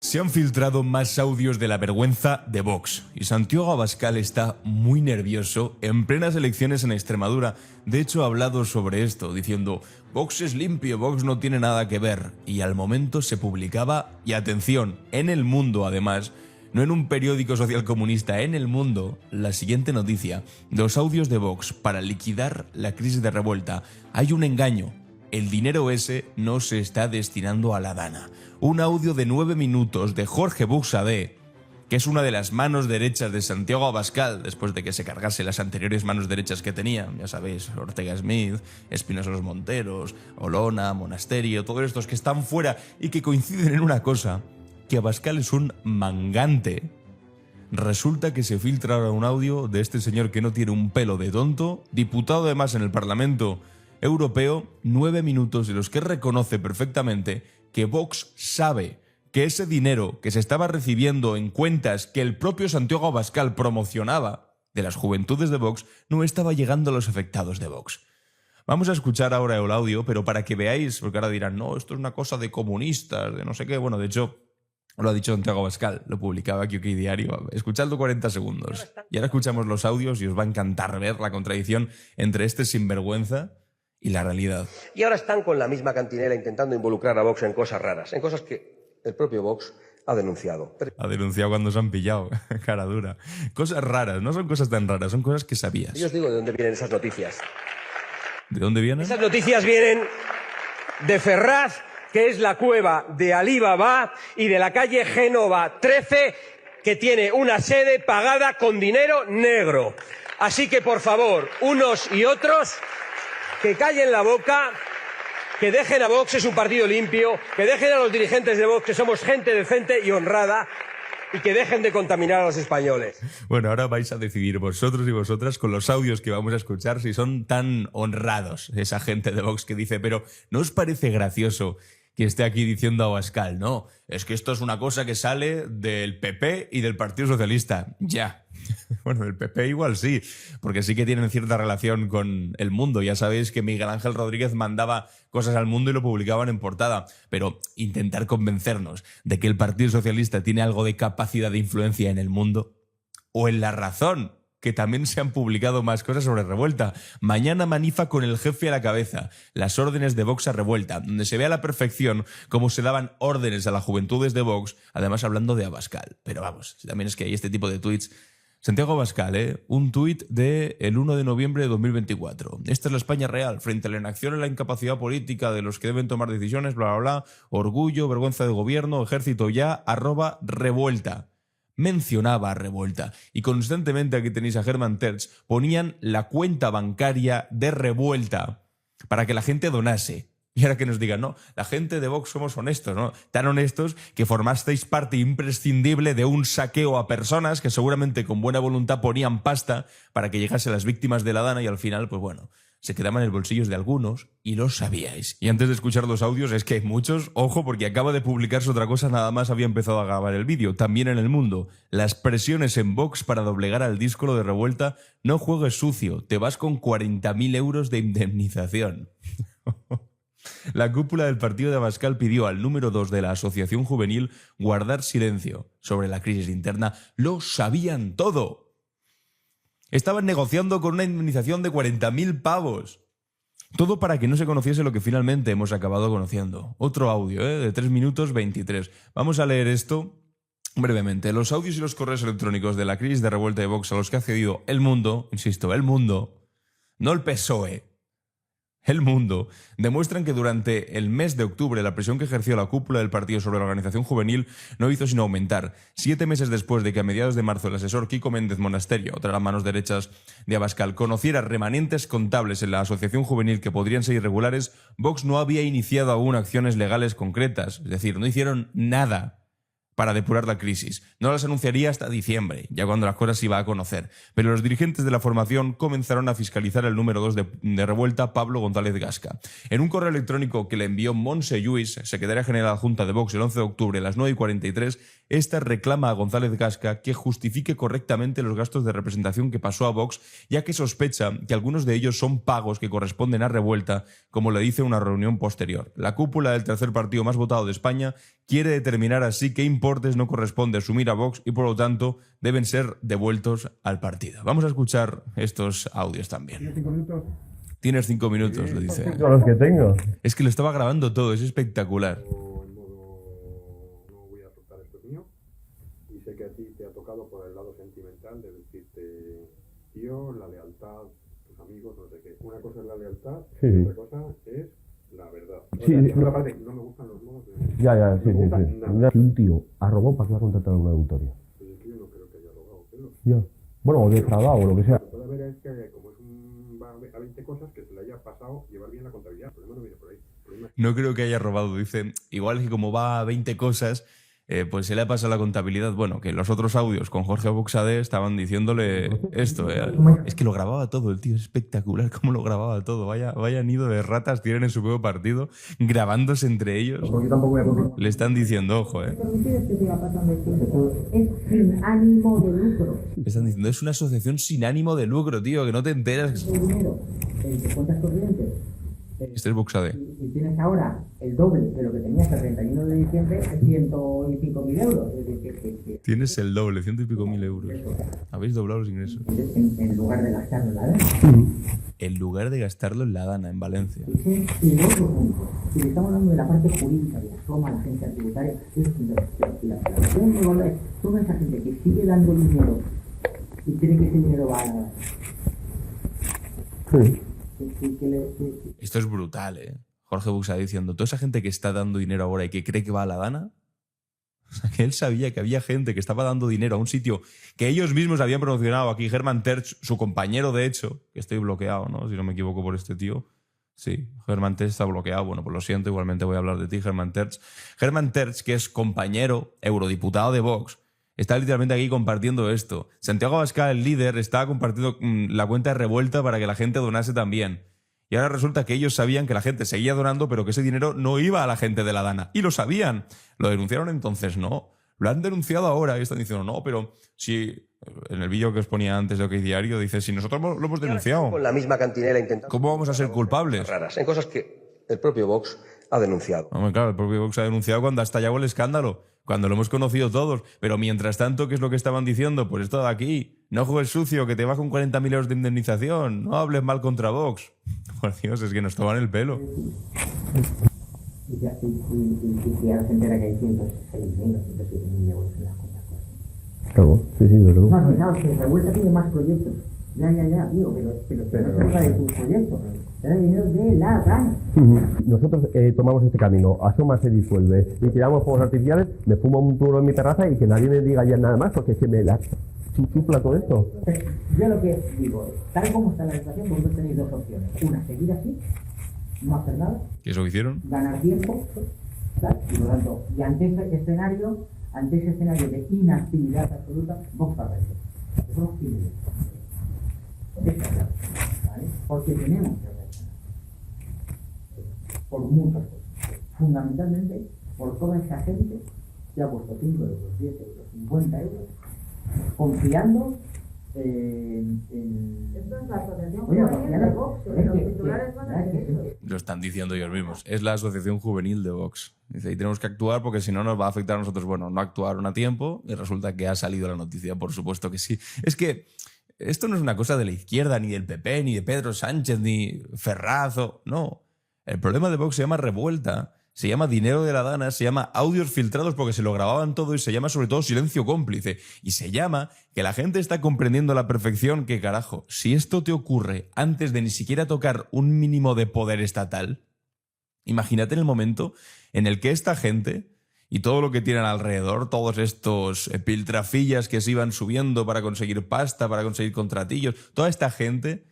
Se han filtrado más audios de la vergüenza de Vox y Santiago Abascal está muy nervioso en plenas elecciones en Extremadura. De hecho, ha hablado sobre esto, diciendo Vox es limpio, Vox no tiene nada que ver. Y al momento se publicaba, y atención, en El Mundo además, no en un periódico social comunista, en El Mundo, la siguiente noticia: los audios de Vox para liquidar la crisis de revuelta. Hay un engaño. El dinero ese no se está destinando a la Dana. Un audio de 9 minutos de Jorge Buxadé, que es una de las manos derechas de Santiago Abascal, después de que se cargase las anteriores manos derechas que tenía, ya sabéis, Ortega Smith, Espinosa Los Monteros, Olona, Monasterio, todos estos que están fuera y que coinciden en una cosa, que Abascal es un mangante. Resulta que se filtra ahora un audio de este señor que no tiene un pelo de tonto, diputado además en el Parlamento Europeo, 9 minutos de los que reconoce perfectamente que Vox sabe que ese dinero que se estaba recibiendo en cuentas que el propio Santiago Abascal promocionaba de las juventudes de Vox no estaba llegando a los afectados de Vox. Vamos a escuchar ahora el audio, pero para que veáis, porque ahora dirán, no, esto es una cosa de comunistas, de no sé qué. Bueno, de hecho, lo ha dicho Santiago Abascal, lo publicaba aquí OK Diario. Escuchadlo 40 segundos. Y ahora escuchamos los audios y os va a encantar ver la contradicción entre este sinvergüenza y la realidad. Y ahora están con la misma cantinela intentando involucrar a Vox en cosas raras, en cosas que el propio Vox ha denunciado. Ha denunciado cuando se han pillado, cara dura. Cosas raras, no son cosas tan raras, son cosas que sabías. Yo os digo de dónde vienen esas noticias. ¿De dónde vienen? Esas noticias vienen de Ferraz, que es la cueva de Alí Baba, y de la calle Génova 13, que tiene una sede pagada con dinero negro. Así que, por favor, unos y otros, que callen la boca, que dejen a Vox, es un partido limpio, que dejen a los dirigentes de Vox, que somos gente decente y honrada, y que dejen de contaminar a los españoles. Bueno, ahora vais a decidir vosotros y vosotras con los audios que vamos a escuchar si son tan honrados esa gente de Vox que dice, pero ¿no os parece gracioso que esté aquí diciendo a Abascal? No, es que esto es una cosa que sale del PP y del Partido Socialista. Ya. Bueno, el PP igual sí, porque sí que tienen cierta relación con El Mundo. Ya sabéis que Miguel Ángel Rodríguez mandaba cosas al Mundo y lo publicaban en portada. Pero intentar convencernos de que el Partido Socialista tiene algo de capacidad de influencia en El Mundo, o en La Razón, que también se han publicado más cosas sobre revuelta. Mañana manifa con el jefe a la cabeza, las órdenes de Vox a revuelta, donde se ve a la perfección cómo se daban órdenes a las juventudes de Vox, además hablando de Abascal. Pero vamos, también es que hay este tipo de tuits. Santiago Abascal, un tuit del 1 de noviembre de 2024. Esta es la España real, frente a la inacción y la incapacidad política de los que deben tomar decisiones, bla, bla, bla, orgullo, vergüenza de gobierno, ejército ya, @revuelta. Mencionaba a Revuelta y constantemente, aquí tenéis a Germán Terz, ponían la cuenta bancaria de Revuelta para que la gente donase. Y ahora que nos digan, no, la gente de Vox somos honestos, ¿no? Tan honestos que formasteis parte imprescindible de un saqueo a personas que seguramente con buena voluntad ponían pasta para que llegase a las víctimas de la Dana y al final, pues bueno, se quedaban en los bolsillos de algunos y lo sabíais. Y antes de escuchar los audios, es que hay muchos, ojo, porque acaba de publicarse otra cosa, nada más había empezado a grabar el vídeo, también en El Mundo. Las presiones en Vox para doblegar al díscolo de Revuelta, no juegues sucio, te vas con 40.000 euros de indemnización. La cúpula del partido de Abascal pidió al número 2 de la Asociación Juvenil guardar silencio sobre la crisis interna. Lo sabían todo. Estaban negociando con una indemnización de 40.000 pavos. Todo para que no se conociese lo que finalmente hemos acabado conociendo. Otro audio, de 3 minutos 23. Vamos a leer esto brevemente. Los audios y los correos electrónicos de la crisis de revuelta de Vox a los que ha accedido El Mundo, insisto, El Mundo, no el PSOE, El Mundo, demuestran que durante el mes de octubre la presión que ejerció la cúpula del partido sobre la organización juvenil no hizo sino aumentar. 7 meses después de que a mediados de marzo el asesor Kiko Méndez Monasterio, otra de las manos derechas de Abascal, conociera remanentes contables en la asociación juvenil que podrían ser irregulares, Vox no había iniciado aún acciones legales concretas. Es decir, no hicieron nada para depurar la crisis. No las anunciaría hasta diciembre, ya cuando las cosas se iba a conocer. Pero los dirigentes de la formación comenzaron a fiscalizar el número 2 de Revuelta, Pablo González Gasca. En un correo electrónico que le envió Montse Lluís, secretaria general adjunta de Vox, el 11 de octubre a las 9:43, esta reclama a González Gasca que justifique correctamente los gastos de representación que pasó a Vox, ya que sospecha que algunos de ellos son pagos que corresponden a Revuelta, como le dice una reunión posterior. La cúpula del tercer partido más votado de España quiere determinar así qué importa deportes no corresponde asumir a Vox y por lo tanto deben ser devueltos al partido. Vamos a escuchar estos audios también. ¿Tienes 5 minutos? Tienes 5 minutos, le dice. Con los que tengo. Es que lo estaba grabando todo, es espectacular. En modo, no voy a soltar esto mío, y sé que a ti te ha tocado por el lado sentimental de decirte, tío, la lealtad, tus amigos, no sé qué. Una cosa es la lealtad, Sí, y sí. otra cosa es la verdad. O Sí, sea, sí. y otra parte, no me gustan los modos de... Ya, sí, no me gusta sí. nada. Un tío ha robado para que va a contratar a una auditoría. Pues es que yo no creo que haya robado pelos. Ya. Bueno, o defraudado o lo que sea. Lo que puede haber es que, como es un va a 20 cosas, que se le haya pasado llevar bien la contabilidad. El problema no viene por ahí. El problema es No creo que haya robado, dice. Igual que como va a 20 cosas, pues se le ha pasado la contabilidad. Bueno, que los otros audios con Jorge Buxadé estaban diciéndole esto. Es que lo grababa todo, el tío. Es espectacular cómo lo grababa todo. Vaya nido de ratas tienen en su propio partido, grabándose entre ellos. Yo tampoco voy a continuar. Le están diciendo, ojo, Permitir que siga pasando el tiempo. Es sin ánimo de lucro. Le están diciendo, es una asociación sin ánimo de lucro, tío, que no te enteras. El dinero en tus cuentas corrientes, Este es Buxadé. si tienes ahora el doble de lo que tenías el 31 de diciembre, es 105.000 euros. Es decir, que Tienes el doble, 100 y pico mil euros. Habéis doblado los ingresos. en lugar de gastarlo en la deuda. En lugar de gastarlo en La Dana, en Valencia. Ese es el otro punto. Si le estamos hablando de la parte jurídica, de la soma, la agencia tributaria, eso es la cuestión de valor es toda esa gente que sigue dando dinero y cree que ese dinero va a la... Sí. Esto es brutal, ¿eh? Jorge Buxadé diciendo, toda esa gente que está dando dinero ahora y que cree que va a La Dana, o sea, que él sabía que había gente que estaba dando dinero a un sitio que ellos mismos habían promocionado. Aquí Germán Terch, su compañero de hecho, que estoy bloqueado, ¿no? Si no me equivoco por este tío. Sí, Germán Terch está bloqueado. Bueno, pues lo siento, igualmente voy a hablar de ti, Germán Terch. Germán Terch, que es compañero, eurodiputado de Vox, está literalmente aquí compartiendo esto. Santiago Abascal, el líder, estaba compartiendo la cuenta de Revuelta para que la gente donase también. Y ahora resulta que ellos sabían que la gente seguía donando, pero que ese dinero no iba a la gente de La Dana. Y lo sabían. ¿Lo denunciaron entonces? No. Lo han denunciado ahora y están diciendo, no, pero si... En el vídeo que os ponía antes de OK Diario dice, si nosotros lo hemos denunciado, Con la misma cantinela intentando... ¿cómo vamos a ser culpables? Raras, en cosas que el propio Vox ha denunciado. Hombre, claro, el propio Vox ha denunciado cuando ha estallado el escándalo, cuando lo hemos conocido todos. Pero mientras tanto, ¿qué es lo que estaban diciendo? Pues esto de aquí, no juegues sucio, que te bajo con 40.000 euros de indemnización, no hables mal contra Vox. Por Dios, es que nos toman el pelo. Y si ahora se entera que hay 106.000 o 107.000 euros en las cuentas. Claro, sí, desde No, fijaos que Revuelta tiene más proyectos. Ya, tío, pero no se trata de tus proyectos. Se da dinero de La Dana. Nosotros tomamos este camino, Asoma se disuelve y tiramos fuegos artificiales, me fumo un turo en mi terraza y que nadie me diga ya nada más porque es que me da chupla todo esto. Yo lo que digo es, tal como está la situación, vosotros tenéis dos opciones. Una, seguir así, no hacer nada, ¿Qué es lo que hicieron? ganar tiempo, ¿sabes? Y por lo tanto, y ante ese escenario de inactividad absoluta, Vox va a perder. Vox tiene esta clave, ¿vale? Porque tenemos que reaccionar. Por muchas cosas. Fundamentalmente, por toda esa gente que ha puesto 5 euros, 10 euros, 50 euros, confiando en... Esto es la asociación Oye, juvenil de Vox, los titulares van a ser eso. Lo están diciendo ellos mismos. Es la asociación juvenil de Vox. Dice, y tenemos que actuar porque si no nos va a afectar a nosotros. Bueno, no actuaron a tiempo y resulta que ha salido la noticia, por supuesto que sí. Es que esto no es una cosa de la izquierda, ni del PP, ni de Pedro Sánchez, ni Ferrazo. No. El problema de Vox se llama revuelta, se llama dinero de La Dana, se llama audios filtrados porque se lo grababan todo y se llama sobre todo silencio cómplice. Y se llama que la gente está comprendiendo a la perfección que, carajo, si esto te ocurre antes de ni siquiera tocar un mínimo de poder estatal, imagínate en el momento en el que esta gente y todo lo que tienen alrededor, todos estos piltrafillas que se iban subiendo para conseguir pasta, para conseguir contratillos, toda esta gente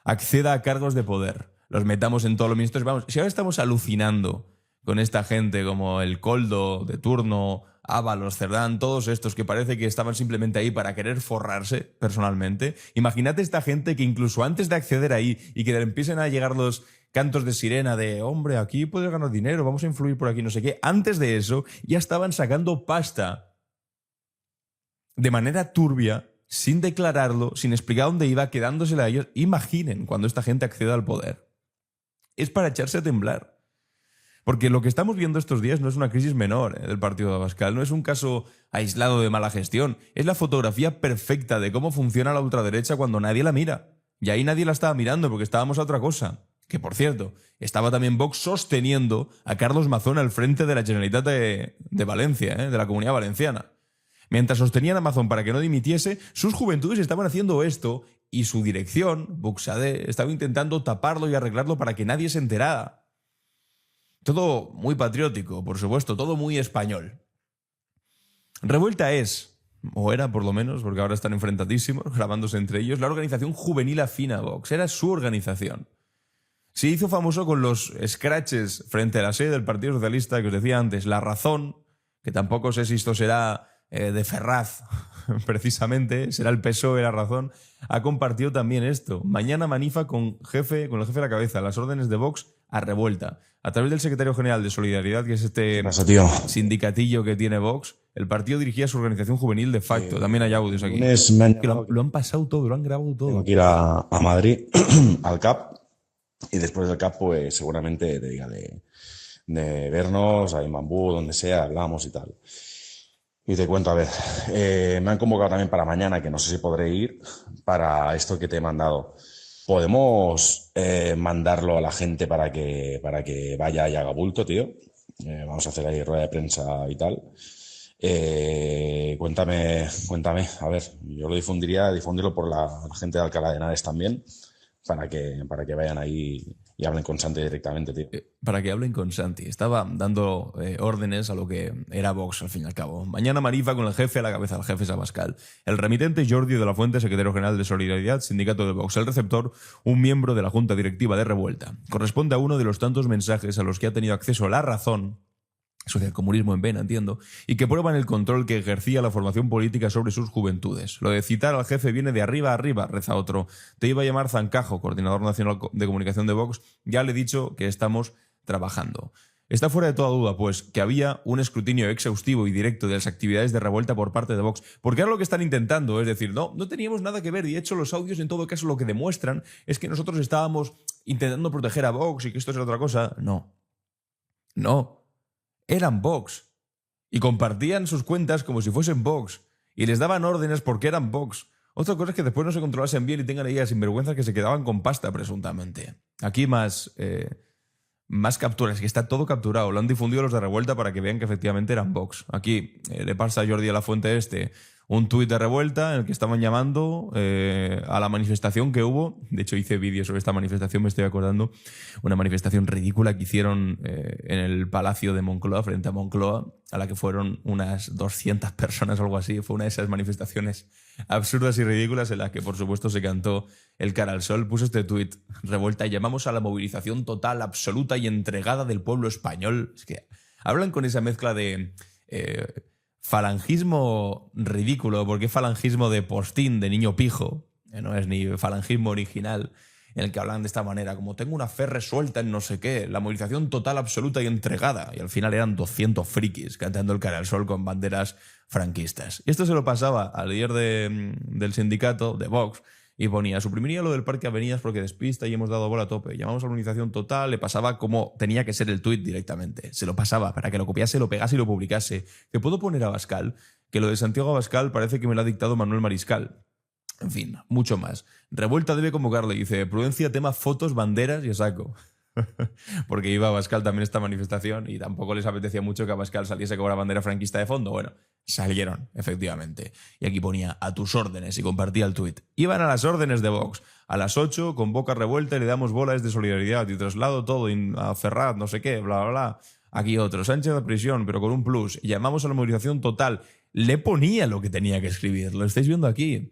acceda a cargos de poder. Los metamos en todos los ministerios. Vamos, si ahora estamos alucinando con esta gente como el Coldo de turno, Ábalos, Cerdán, todos estos que parece que estaban simplemente ahí para querer forrarse personalmente. Imagínate esta gente que incluso antes de acceder ahí y que le empiecen a llegar los cantos de sirena de hombre, aquí puedes ganar dinero, vamos a influir por aquí, no sé qué. Antes de eso ya estaban sacando pasta de manera turbia, sin declararlo, sin explicar dónde iba, quedándosela a ellos. Imaginen cuando esta gente acceda al poder. Es para echarse a temblar. Porque lo que estamos viendo estos días no es una crisis menor del partido de Abascal, no es un caso aislado de mala gestión, es la fotografía perfecta de cómo funciona la ultraderecha cuando nadie la mira. Y ahí nadie la estaba mirando porque estábamos a otra cosa. Que, por cierto, estaba también Vox sosteniendo a Carlos Mazón al frente de la Generalitat de Valencia, de la Comunidad Valenciana. Mientras sostenían a Mazón para que no dimitiese, sus juventudes estaban haciendo esto y su dirección, Vox-AD, estaba intentando taparlo y arreglarlo para que nadie se enterara. Todo muy patriótico, por supuesto, todo muy español. Revuelta es, o era por lo menos, porque ahora están enfrentadísimos, grabándose entre ellos, la organización juvenil afín a Vox. Era su organización. Se hizo famoso con los scratches frente a la sede del Partido Socialista que os decía antes, La Razón, que tampoco sé si esto será de Ferraz, precisamente, será el PSOE La Razón, ha compartido también esto. Mañana manifa con el jefe a la cabeza, las órdenes de Vox a revuelta. A través del secretario general de Solidaridad, que es este sindicatillo que tiene Vox, el partido dirigía su organización juvenil de facto. También hay audios aquí. Lo han pasado todo, lo han grabado todo. Tengo que ir a Madrid, al CAP, y después del CAP, pues seguramente te diga de vernos, ahí en Bambú, donde sea, hablamos y tal. Y te cuento, a ver, me han convocado también para mañana, que no sé si podré ir, para esto que te he mandado. ¿Podemos mandarlo a la gente para que vaya y haga bulto, tío? Vamos a hacer ahí rueda de prensa y tal. Cuéntame, a ver, yo lo difundirlo por la gente de Alcalá de Henares también, para que vayan ahí y hablen con Santi directamente, tío. Para que hablen con Santi. Estaba dando órdenes a lo que era Vox, al fin y al cabo. Mañana manifa con el jefe a la cabeza, el jefe es Abascal. El remitente, Jordi de la Fuente, secretario general de Solidaridad, sindicato de Vox. El receptor, un miembro de la junta directiva de Revuelta. Corresponde a uno de los tantos mensajes a los que ha tenido acceso La Razón, socialcomunismo en vena, entiendo, y que prueban el control que ejercía la formación política sobre sus juventudes. Lo de citar al jefe viene de arriba a arriba, reza otro. Te iba a llamar Zancajo, coordinador nacional de comunicación de Vox. Ya le he dicho que estamos trabajando. Está fuera de toda duda, pues, que había un escrutinio exhaustivo y directo de las actividades de revuelta por parte de Vox. Porque ahora lo que están intentando es decir, no teníamos nada que ver, y de hecho los audios en todo caso lo que demuestran es que nosotros estábamos intentando proteger a Vox y que esto es otra cosa. No. Eran Vox. Y compartían sus cuentas como si fuesen Vox. Y les daban órdenes porque eran Vox. Otra cosa es que después no se controlasen bien y tengan ahí a sinvergüenzas que se quedaban con pasta, presuntamente. Aquí más capturas, que está todo capturado. Lo han difundido los de Revuelta para que vean que efectivamente eran Vox. Aquí le pasa a Jordi a la Fuente un tuit de Revuelta en el que estaban llamando a la manifestación que hubo. De hecho, hice vídeos sobre esta manifestación, me estoy acordando. Una manifestación ridícula que hicieron en el Palacio de Moncloa, frente a Moncloa, a la que fueron unas 200 personas o algo así. Fue una de esas manifestaciones absurdas y ridículas en las que, por supuesto, se cantó el cara al sol. Puso este tuit: Revuelta, llamamos a la movilización total, absoluta y entregada del pueblo español. Es que hablan con esa mezcla de falangismo ridículo, porque es falangismo de postín, de niño pijo, no es ni falangismo original, en el que hablan de esta manera, como tengo una fe resuelta en no sé qué, la movilización total, absoluta y entregada, y al final eran 200 frikis cantando el cara al sol con banderas franquistas. Y esto se lo pasaba al líder del sindicato, de Vox, y ponía, suprimiría lo del Parque Avenidas porque despista y hemos dado bola a tope. Llamamos a la movilización total, le pasaba como tenía que ser el tuit directamente. Se lo pasaba para que lo copiase, lo pegase y lo publicase. Que puedo poner a Abascal, que lo de Santiago Abascal parece que me lo ha dictado Manuel Mariscal. En fin, mucho más. Revuelta debe convocarle, dice, prudencia, tema, fotos, banderas y a saco. Porque iba Abascal también a esta manifestación y tampoco les apetecía mucho que Abascal saliese con una bandera franquista de fondo. Bueno, salieron, efectivamente. Y aquí ponía a tus órdenes y compartía el tuit. Iban a las órdenes de Vox. A las 8, convoca Revuelta y le damos bolas de solidaridad y traslado todo a Ferraz, no sé qué, bla, bla, bla. Aquí otro, Sánchez a prisión, pero con un plus. Llamamos a la movilización total. Le ponía lo que tenía que escribir. Lo estáis viendo aquí.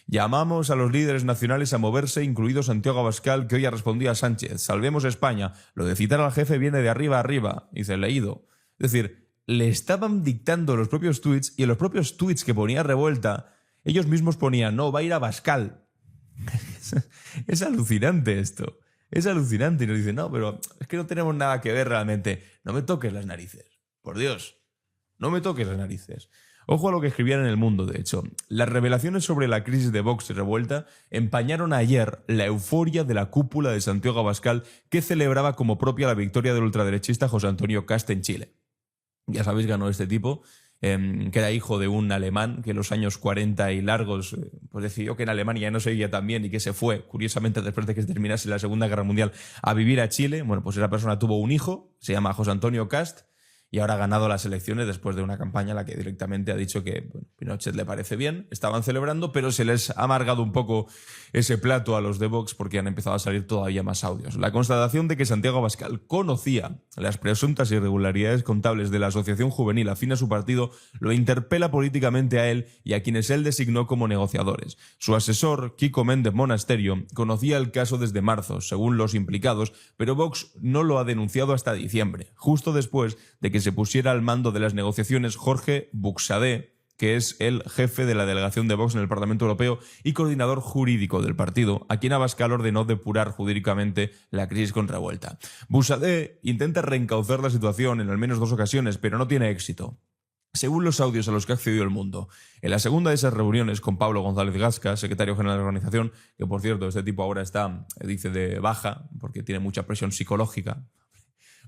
Llamamos a los líderes nacionales a moverse, incluido Santiago Abascal, que hoy ha respondido a Sánchez. Salvemos España. Lo de citar al jefe viene de arriba a arriba. Dice, leído. Es decir, le estaban dictando los propios tweets y en los propios tweets que ponía Revuelta, ellos mismos ponían, no, va a ir a Abascal. Es alucinante esto. Es alucinante. Y nos dicen, no, pero es que no tenemos nada que ver realmente. No me toques las narices. Por Dios. No me toques las narices. Ojo a lo que escribían en El Mundo, de hecho. Las revelaciones sobre la crisis de Vox y Revuelta empañaron ayer la euforia de la cúpula de Santiago Abascal, que celebraba como propia la victoria del ultraderechista José Antonio Kast en Chile. Ya sabéis, ganó este tipo, que era hijo de un alemán que en los años 40 y largos pues decidió que en Alemania ya no seguía tan bien y que se fue, curiosamente, después de que se terminase la Segunda Guerra Mundial, a vivir a Chile. Bueno, pues esa persona tuvo un hijo, se llama José Antonio Kast, y ahora ha ganado las elecciones después de una campaña en la que directamente ha dicho que Pinochet le parece bien, estaban celebrando, pero se les ha amargado un poco ese plato a los de Vox porque han empezado a salir todavía más audios. La constatación de que Santiago Abascal conocía las presuntas irregularidades contables de la asociación juvenil afín a su partido lo interpela políticamente a él y a quienes él designó como negociadores. Su asesor, Kiko Méndez Monasterio, conocía el caso desde marzo, según los implicados, pero Vox no lo ha denunciado hasta diciembre, justo después de que se pusiera al mando de las negociaciones Jorge Buxadé, que es el jefe de la delegación de Vox en el Parlamento Europeo y coordinador jurídico del partido, a quien Abascal ordenó depurar jurídicamente la crisis con Revuelta. Buxadé intenta reencauzar la situación en al menos 2 ocasiones, pero no tiene éxito. Según los audios a los que ha accedido El Mundo, en la segunda de esas reuniones con Pablo González Gasca, secretario general de la organización, que por cierto este tipo ahora está, dice, de baja porque tiene mucha presión psicológica,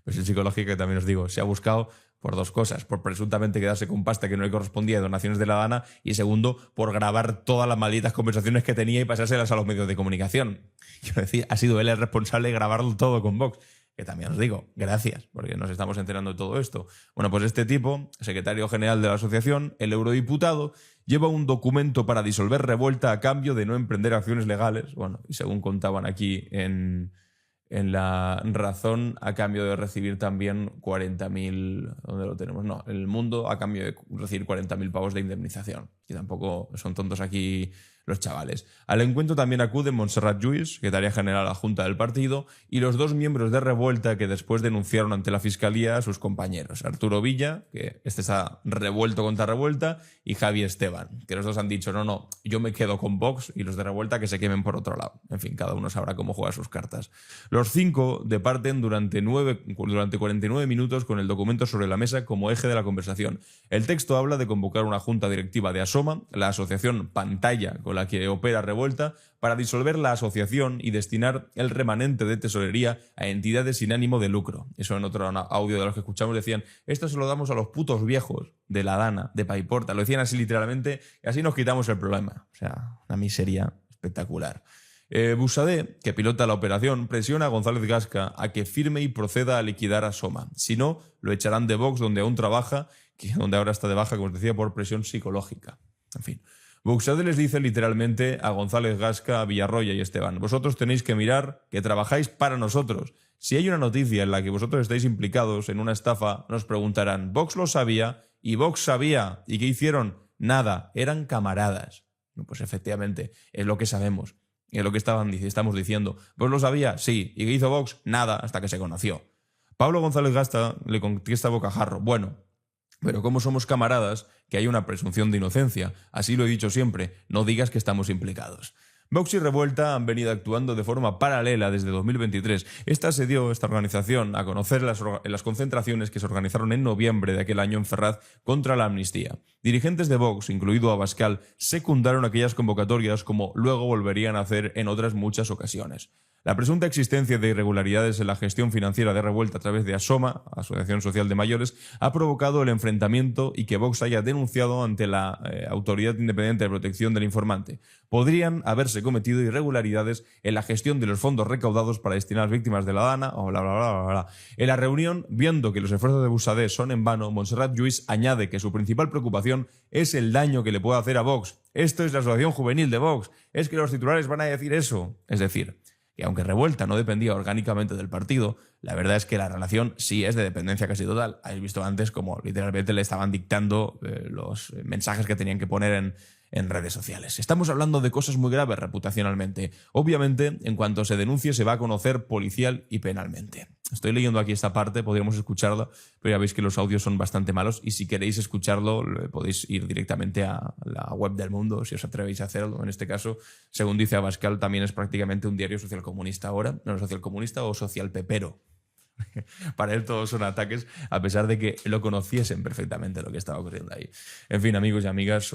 presión psicológica que también os digo, se ha buscado por 2 cosas: por presuntamente quedarse con pasta que no le correspondía de donaciones de la Dana, y segundo, por grabar todas las malditas conversaciones que tenía y pasárselas a los medios de comunicación. Quiero decir, ha sido él el responsable de grabarlo todo con Vox. Que también os digo, gracias, porque nos estamos enterando de todo esto. Bueno, pues este tipo, secretario general de la asociación, el eurodiputado, lleva un documento para disolver Revuelta a cambio de no emprender acciones legales. Bueno, y según contaban aquí en La Razón, a cambio de recibir también 40.000... ¿Dónde lo tenemos? No, El Mundo, a cambio de recibir 40.000 pavos de indemnización. Y tampoco son tontos aquí los chavales. Al encuentro también acuden Montserrat Lluís, secretaria general adjunta del partido, y los 2 miembros de Revuelta que después denunciaron ante la Fiscalía a sus compañeros: Arturo Villa, que este está revuelto contra Revuelta, y Javi Esteban, que los 2 han dicho no, yo me quedo con Vox, y los de Revuelta que se quemen por otro lado. En fin, cada uno sabrá cómo juega sus cartas. Los 5 departen durante 49 minutos con el documento sobre la mesa como eje de la conversación. El texto habla de convocar una junta directiva de Asoma, la asociación pantalla con la que opera Revuelta, para disolver la asociación y destinar el remanente de tesorería a entidades sin ánimo de lucro. Eso en otro audio de los que escuchamos decían: esto se lo damos a los putos viejos de la Dana, de Paiporta. Lo decían así literalmente y así nos quitamos el problema. O sea, una miseria espectacular. Buxadé, que pilota la operación, presiona a González Gasca a que firme y proceda a liquidar a Soma. Si no, lo echarán de Vox, donde aún trabaja, donde ahora está de baja, como os decía, por presión psicológica. En fin. Buxadé les dice literalmente a González Gasca, a Villarroya y Esteban: vosotros tenéis que mirar que trabajáis para nosotros. Si hay una noticia en la que vosotros estáis implicados en una estafa, nos preguntarán: Vox lo sabía y Vox sabía. ¿Y qué hicieron? Nada, eran camaradas. Pues efectivamente, es lo que sabemos. Es lo que estamos diciendo. ¿Vos lo sabía? Sí. ¿Y qué hizo Vox? Nada, hasta que se conoció. Pablo González Gasca le contesta a bocajarro: bueno, pero como somos camaradas, que hay una presunción de inocencia. Así lo he dicho siempre, no digas que estamos implicados. Vox y Revuelta han venido actuando de forma paralela desde 2023. Esta organización a conocer en las concentraciones que se organizaron en noviembre de aquel año en Ferraz contra la amnistía. Dirigentes de Vox, incluido Abascal, secundaron aquellas convocatorias, como luego volverían a hacer en otras muchas ocasiones. La presunta existencia de irregularidades en la gestión financiera de Revuelta a través de Asoma, Asociación Social de Mayores, ha provocado el enfrentamiento y que Vox haya denunciado ante la Autoridad Independiente de Protección del Informante. Podrían haberse cometido irregularidades en la gestión de los fondos recaudados para destinar a las víctimas de la Dana, o bla, bla, bla, bla, bla. En la reunión, viendo que los esfuerzos de Buxadé son en vano, Montserrat Lluís añade que su principal preocupación es el daño que le puede hacer a Vox. Esto es la asociación juvenil de Vox. Es que los titulares van a decir eso. Es decir, que aunque Revuelta no dependía orgánicamente del partido, la verdad es que la relación sí es de dependencia casi total. Habéis visto antes como literalmente le estaban dictando los mensajes que tenían que poner en redes sociales. Estamos hablando de cosas muy graves reputacionalmente. Obviamente, en cuanto se denuncie, se va a conocer policial y penalmente. Estoy leyendo aquí esta parte, podríamos escucharla, pero ya veis que los audios son bastante malos y si queréis escucharlo podéis ir directamente a la web del Mundo, si os atrevéis a hacerlo. En este caso, según dice Abascal, también es prácticamente un diario socialcomunista ahora, no socialcomunista o socialpepero. Para él todos son ataques, a pesar de que lo conociesen perfectamente lo que estaba ocurriendo ahí. En fin, amigos y amigas,